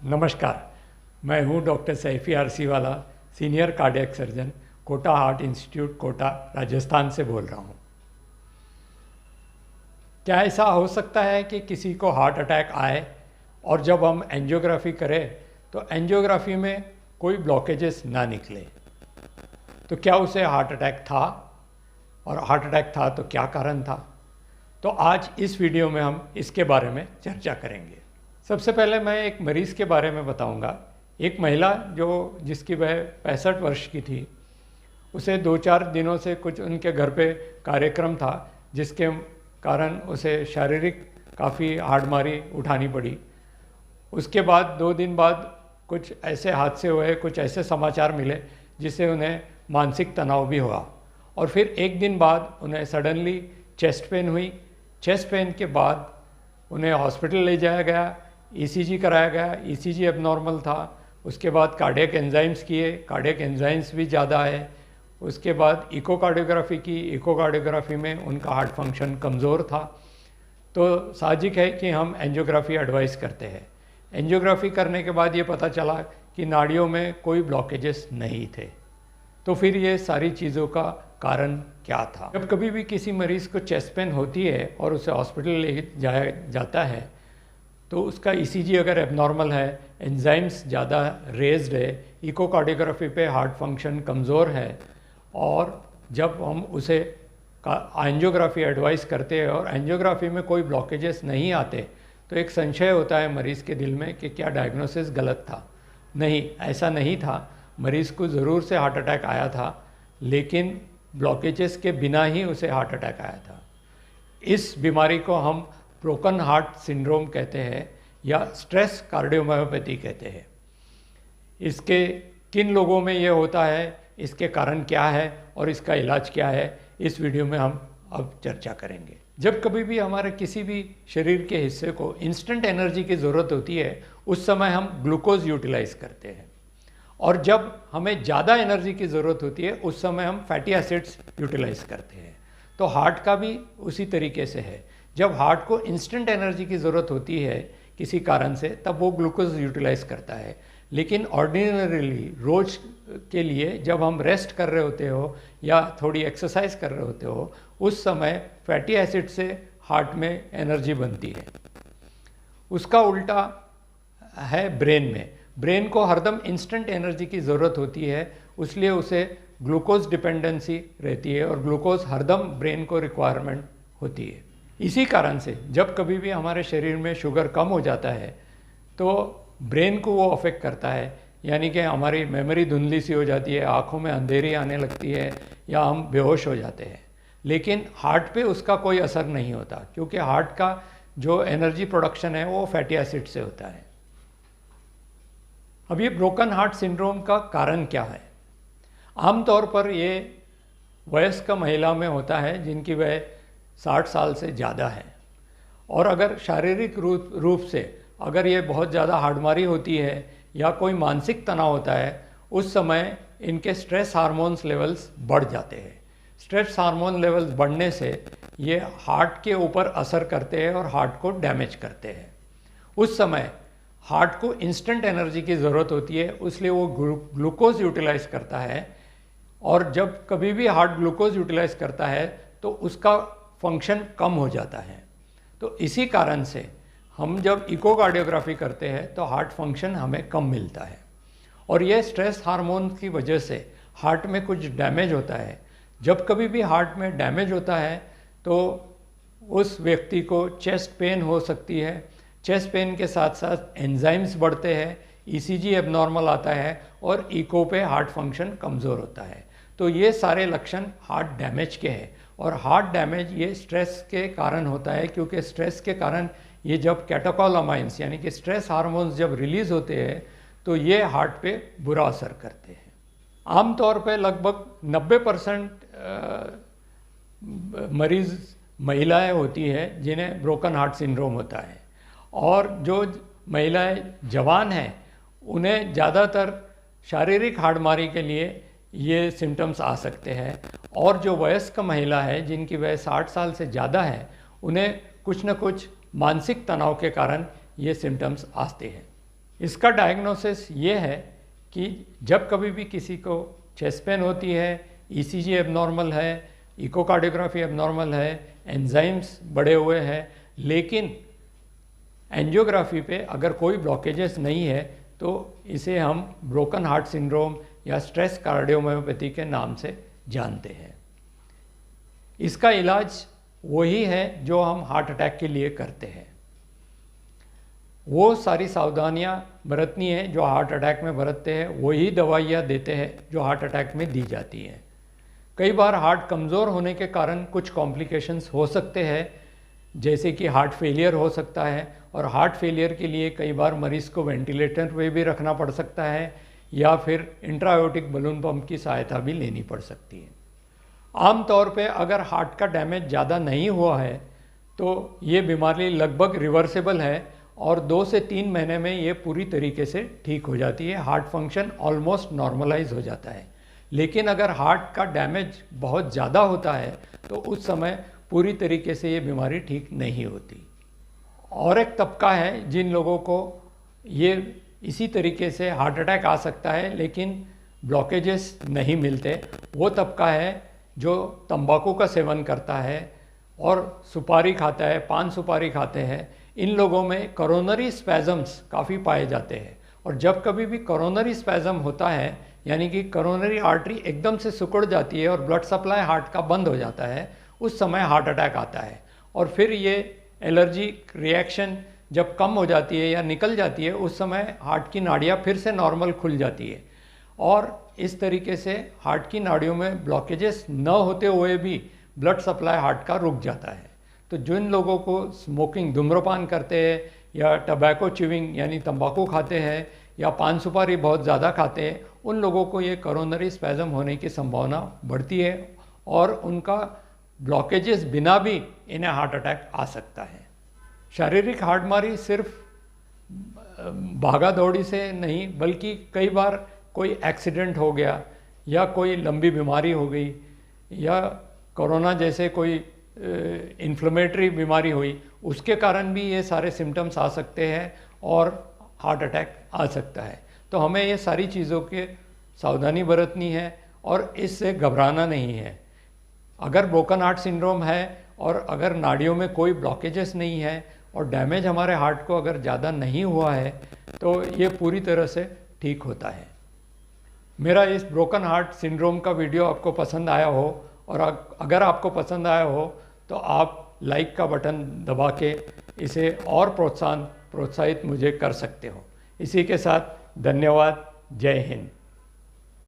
नमस्कार, मैं हूं doctor Saifi Arsiwala, senior cardiac surgeon, Kota heart institute, Kota, Rajasthan से बोल रहा हूं। क्या ऐसा हो सकता है कि किसी को हार्ट अटैक आए और जब हम एंजियोग्राफी करें तो एंजियोग्राफी में कोई ब्लॉकेजेस ना निकले? तो क्या उसे हार्ट अटैक था, और हार्ट अटैक था तो क्या कारण था? तो आज इस वीडियो में हम इसके बारे में चर्चा करेंगे। सबसे पहले मैं एक मरीज़ के बारे में बताऊंगा। एक महिला जिसकी वह 65 वर्ष की थी, उसे 2-4 दिनों से कुछ उनके घर पे कार्यक्रम था, जिसके कारण उसे शारीरिक काफ़ी हार्डमारी उठानी पड़ी। उसके बाद 2 दिन बाद कुछ ऐसे हादसे हुए, कुछ ऐसे समाचार मिले जिससे उन्हें मानसिक तनाव भी हुआ, और फिर 1 दिन बाद उन्हें सडनली चेस्ट पेन हुई। चेस्ट पेन के बाद उन्हें हॉस्पिटल ले जाया गया, ईसीजी कराया गया, ईसीजी एबनॉर्मल था। उसके बाद कार्डियक एंजाइम्स किए, कार्डियक एंजाइम्स भी ज़्यादा है। उसके बाद इकोकार्डियोग्राफी की, इकोकार्डियोग्राफी में उनका हार्ट फंक्शन कमज़ोर था। तो साहजिक है कि हम एंजियोग्राफी एडवाइस करते हैं। एंजियोग्राफी करने के बाद ये पता चला कि नाड़ियों में कोई ब्लॉकेजेस नहीं थे। तो फिर ये सारी चीज़ों का कारण क्या था? जब कभी भी किसी मरीज़ को चेस्ट पेन होती है और उसे हॉस्पिटल ले जाया जाता है, तो उसका ईसीजी अगर एबनॉर्मल है, एंजाइम्स ज़्यादा रेज्ड है, इकोकार्डियोग्राफी पे हार्ट फंक्शन कमज़ोर है, और जब हम उसे एंजियोग्राफी एडवाइस करते हैं और एंजियोग्राफी में कोई ब्लॉकेजेस नहीं आते, तो एक संशय होता है मरीज़ के दिल में कि क्या डायग्नोसिस गलत था। नहीं, ऐसा नहीं था। मरीज़ को ज़रूर से हार्ट अटैक आया था, लेकिन ब्लॉकेजेस के बिना ही उसे हार्ट अटैक आया था। इस बीमारी को हम ब्रोकन हार्ट सिंड्रोम कहते हैं या स्ट्रेस कार्डियोमायोपैथी कहते हैं। इसके किन लोगों में ये होता है, इसके कारण क्या है और इसका इलाज क्या है, इस वीडियो में हम अब चर्चा करेंगे। जब कभी भी हमारे किसी भी शरीर के हिस्से को इंस्टेंट एनर्जी की ज़रूरत होती है, उस समय हम ग्लूकोज यूटिलाइज करते हैं, और जब हमें ज़्यादा एनर्जी की ज़रूरत होती है उस समय हम फैटी एसिड्स यूटिलाइज करते हैं। तो हार्ट का भी उसी तरीके से है। जब हार्ट को इंस्टेंट एनर्जी की ज़रूरत होती है किसी कारण से, तब वो ग्लूकोज यूटिलाइज करता है। लेकिन ऑर्डिनरीली रोज़ के लिए जब हम रेस्ट कर रहे होते हो या थोड़ी एक्सरसाइज कर रहे होते हो, उस समय फैटी एसिड से हार्ट में एनर्जी बनती है। उसका उल्टा है ब्रेन में। ब्रेन को हरदम इंस्टेंट एनर्जी की ज़रूरत होती है, इसलिए उसे ग्लूकोज डिपेंडेंसी रहती है और ग्लूकोज हरदम ब्रेन को रिक्वायरमेंट होती है। इसी कारण से जब कभी भी हमारे शरीर में शुगर कम हो जाता है तो ब्रेन को वो अफेक्ट करता है, यानी कि हमारी मेमोरी धुंधली सी हो जाती है, आँखों में अंधेरी आने लगती है या हम बेहोश हो जाते हैं। लेकिन हार्ट पे उसका कोई असर नहीं होता, क्योंकि हार्ट का जो एनर्जी प्रोडक्शन है वो फैटी एसिड से होता है। अब ये ब्रोकन हार्ट सिंड्रोम का कारण क्या है? आमतौर पर ये वयस्क महिला में होता है जिनकी वह 60 साल से ज़्यादा है, और अगर शारीरिक रूप से अगर ये बहुत ज़्यादा हार्डमारी होती है या कोई मानसिक तनाव होता है, उस समय इनके स्ट्रेस हार्मोन्स लेवल्स बढ़ जाते हैं। स्ट्रेस हार्मोन लेवल्स बढ़ने से ये हार्ट के ऊपर असर करते हैं और हार्ट को डैमेज करते हैं। उस समय हार्ट को इंस्टेंट एनर्जी की ज़रूरत होती है, इसलिए वो ग्लूकोज यूटिलाइज करता है, और जब कभी भी हार्ट ग्लूकोज यूटिलाइज करता है तो उसका फंक्शन कम हो जाता है। तो इसी कारण से हम जब इकोकार्डियोग्राफी करते हैं तो हार्ट फंक्शन हमें कम मिलता है, और यह स्ट्रेस हार्मोन की वजह से हार्ट में कुछ डैमेज होता है। जब कभी भी हार्ट में डैमेज होता है तो उस व्यक्ति को चेस्ट पेन हो सकती है। चेस्ट पेन के साथ साथ एंजाइम्स बढ़ते हैं, ईसीजी एबनॉर्मल आता है, और इको पे हार्ट फंक्शन कमज़ोर होता है। तो ये सारे लक्षण हार्ट डैमेज के हैं, और हार्ट डैमेज ये स्ट्रेस के कारण होता है, क्योंकि स्ट्रेस के कारण ये जब कैटेकोलामाइंस यानी कि स्ट्रेस हार्मोन्स जब रिलीज़ होते हैं तो ये हार्ट पे बुरा असर करते हैं। आमतौर पे लगभग 90% मरीज़ महिलाएं होती हैं जिन्हें ब्रोकन हार्ट सिंड्रोम होता है, और जो महिलाएं जवान हैं उन्हें ज़्यादातर शारीरिक हार्डमारी के लिए ये सिम्टम्स आ सकते हैं, और जो वयस्क महिला है जिनकी वयस 60 साल से ज़्यादा है, उन्हें कुछ न कुछ मानसिक तनाव के कारण ये सिम्टम्स आते हैं। इसका डायग्नोसिस ये है कि जब कभी भी किसी को चेस्ट पेन होती है, ईसीजी एबनॉर्मल है, इकोकार्डियोग्राफी एबनॉर्मल है, एंजाइम्स बढ़े हुए हैं, लेकिन एंजियोग्राफी पे अगर कोई ब्लॉकेजेस नहीं है तो इसे हम ब्रोकन हार्ट सिंड्रोम या स्ट्रेस कार्डियोमायोपैथी के नाम से जानते हैं। इसका इलाज वही है जो हम हार्ट अटैक के लिए करते हैं। वो सारी सावधानियां बरतनी है जो हार्ट अटैक में बरतते हैं, वही दवाइयाँ देते हैं जो हार्ट अटैक में दी जाती हैं। कई बार हार्ट कमज़ोर होने के कारण कुछ कॉम्प्लिकेशंस हो सकते हैं, जैसे कि हार्ट फेलियर हो सकता है, और हार्ट फेलियर के लिए कई बार मरीज़ को वेंटिलेटर पे भी रखना पड़ सकता है या फिर इंट्रायोटिक बलून पंप की सहायता भी लेनी पड़ सकती है। आम तौर पे अगर हार्ट का डैमेज ज़्यादा नहीं हुआ है तो ये बीमारी लगभग रिवर्सिबल है और 2 से 3 महीने में ये पूरी तरीके से ठीक हो जाती है, हार्ट फंक्शन ऑलमोस्ट नॉर्मलाइज हो जाता है। लेकिन अगर हार्ट का डैमेज बहुत ज़्यादा होता है तो उस समय पूरी तरीके से ये बीमारी ठीक नहीं होती। और एक तबका है जिन लोगों को ये इसी तरीके से हार्ट अटैक आ सकता है लेकिन ब्लॉकेजेस नहीं मिलते, वो तबका है जो तंबाकू का सेवन करता है और सुपारी खाता है, पान सुपारी खाते हैं। इन लोगों में कोरोनरी स्पैज़म्स काफ़ी पाए जाते हैं, और जब कभी भी कोरोनरी स्पैज़म होता है यानी कि कोरोनरी आर्टरी एकदम से सिकुड़ जाती है और ब्लड सप्लाई हार्ट का बंद हो जाता है, उस समय हार्ट अटैक आता है। और फिर ये एलर्जी रिएक्शन जब कम हो जाती है या निकल जाती है, उस समय हार्ट की नाड़ियाँ फिर से नॉर्मल खुल जाती है, और इस तरीके से हार्ट की नाड़ियों में ब्लॉकेजेस न होते हुए भी ब्लड सप्लाई हार्ट का रुक जाता है। तो जिन लोगों को स्मोकिंग, धूम्रपान करते हैं या टबैको च्यूइंग यानी तंबाकू खाते हैं या पान सुपारी बहुत ज़्यादा खाते हैं, उन लोगों को ये कोरोनरी स्पैज़म होने की संभावना बढ़ती है और उनका ब्लॉकेजेस बिना भी इन्हें हार्ट अटैक आ सकता है। शारीरिक हार्टमारी सिर्फ भागा दौड़ी से नहीं, बल्कि कई बार कोई एक्सीडेंट हो गया या कोई लंबी बीमारी हो गई या कोरोना जैसे कोई इन्फ्लेमेटरी बीमारी हुई, उसके कारण भी ये सारे सिम्टम्स आ सकते हैं और हार्ट अटैक आ सकता है। तो हमें ये सारी चीज़ों के सावधानी बरतनी है और इससे घबराना नहीं है। अगर ब्रोकन हार्ट सिंड्रोम है और अगर नाड़ियों में कोई ब्लॉकेजेस नहीं है और डैमेज हमारे हार्ट को अगर ज़्यादा नहीं हुआ है तो ये पूरी तरह से ठीक होता है। मेरा इस ब्रोकन हार्ट सिंड्रोम का वीडियो आपको पसंद आया हो और अगर आपको पसंद आया हो तो आप लाइक का बटन दबा के इसे और प्रोत्साहित मुझे कर सकते हो। इसी के साथ धन्यवाद। जय हिंद।